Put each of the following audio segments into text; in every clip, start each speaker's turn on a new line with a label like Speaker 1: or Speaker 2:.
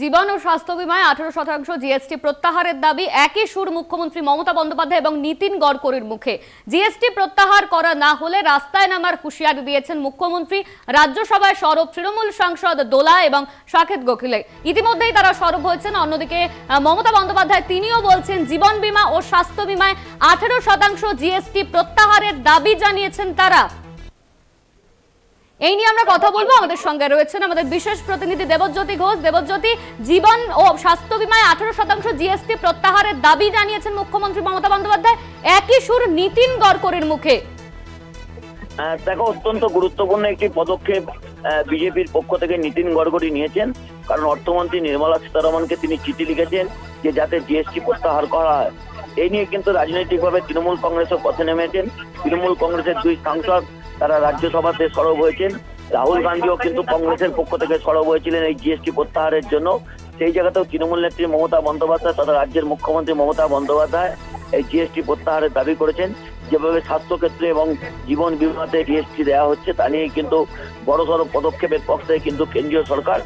Speaker 1: জীবন ও স্বাস্থ্য বিমায় 18% জিএসটি প্রত্যাহারের দাবি একই সুর মুখ্যমন্ত্রী মমতা বন্দ্যোপাধ্যায় এবং নীতিন গড়করির মুখে। জিএসটি প্রত্যাহার করা না হলে রাস্তায় নামার হুঁশিয়ারি দিয়েছেন মুখ্যমন্ত্রী। রাজ্যসভায় সরব তৃণমূল সাংসদ দোলা এবং সাকেত গোখলে, ইতিমধ্যেই তারা সরব হয়েছেন। অন্যদিকে মমতা বন্দ্যোপাধ্যায় তিনিও বলছেন জীবন বীমা ও স্বাস্থ্য বিমায় 18% জিএসটি প্রত্যাহারের দাবি জানিয়েছেন তারা। এই নিয়ে আমরা কথা বলবো। আমাদের সঙ্গে রয়েছেন আমাদের বিশেষ প্রতিনিধি দেবজ্যোতি ঘোষ। দেবজ্যোতি, জীবন ও স্বাস্থ্য বিমায় 18% জিএসটি প্রত্যাহারের দাবি জানিয়েছেন মুখ্যমন্ত্রী মমতা বন্দ্যোপাধ্যায়, একই সুর নীতিন গড়করির মুখে।
Speaker 2: দেখো, অত্যন্ত গুরুত্বপূর্ণ একটি পদক্ষেপ বিজেপির পক্ষ থেকে নীতিন গড়করি নিয়েছেন। কারণ অর্থমন্ত্রী নির্মলা সীতারমণকে তিনি চিঠি লিখেছেন যে যাতে জিএসটি প্রত্যাহার করা হয়। এই নিয়ে কিন্তু রাজনৈতিকভাবে তৃণমূল কংগ্রেসও পথে নেমেছেন। তৃণমূল কংগ্রেসের 2 সাংসদ তারা রাজ্যসভাতে সরব হয়েছেন। রাহুল গান্ধীও কিন্তু কংগ্রেসের পক্ষ থেকে সরব হয়েছিলেন এই জিএসটি প্রত্যাহারের জন্য। সেই জায়গাতেও তৃণমূল নেত্রী মমতা বন্দ্যোপাধ্যায় তথা রাজ্যের মুখ্যমন্ত্রী মমতা বন্দ্যোপাধ্যায় এই জিএসটি প্রত্যাহারের দাবি করেছেন। যেভাবে স্বাস্থ্যক্ষেত্রে এবং জীবন বীমাতে জিএসটি দেওয়া হচ্ছে তা নিয়ে কিন্তু বড়সড় পদক্ষেপের পক্ষে কিন্তু কেন্দ্রীয় সরকার।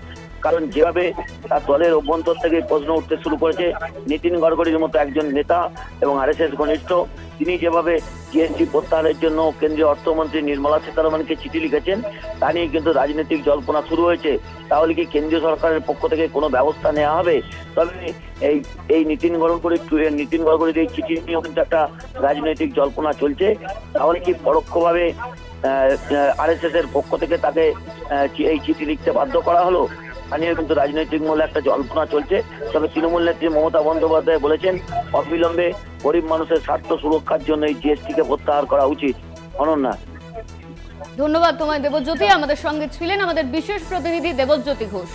Speaker 2: কারণ যেভাবে তার দলের অভ্যন্তর থেকে প্রশ্ন উঠতে শুরু করেছে, নীতিন গড়করির মতো একজন নেতা এবং আরএসএস ঘনিষ্ঠ তিনি যেভাবে জিএসটি প্রত্যাহারের জন্য কেন্দ্রীয় অর্থমন্ত্রী নির্মলা সীতারমণকে চিঠি লিখেছেন তা নিয়ে কিন্তু রাজনৈতিক জল্পনা শুরু হয়েছে। তাহলে কি কেন্দ্রীয় সরকারের পক্ষ থেকে কোনো ব্যবস্থা নেওয়া হবে? তবে এই নীতিন গড়করির এই চিঠি নিয়েও কিন্তু একটা রাজনৈতিক জল্পনা চলছে। তাহলে কি পরোক্ষভাবে আরএসএস এর পক্ষ থেকে তাকে এই চিঠি লিখতে বাধ্য করা হলো? তা নিয়ে কিন্তু রাজনৈতিক মহলে একটা জল্পনা চলছে। তবে তৃণমূল নেত্রী মমতা বন্দ্যোপাধ্যায় বলেছেন অবিলম্বে গরিব মানুষের স্বার্থ সুরক্ষার জন্য এই জিএসটিকে প্রত্যাহার করা উচিত। অনন্যা,
Speaker 1: ধন্যবাদ তোমায় দেবজ্যোতি। আমাদের সঙ্গে ছিলেন আমাদের বিশেষ প্রতিনিধি দেবজ্যোতি ঘোষ।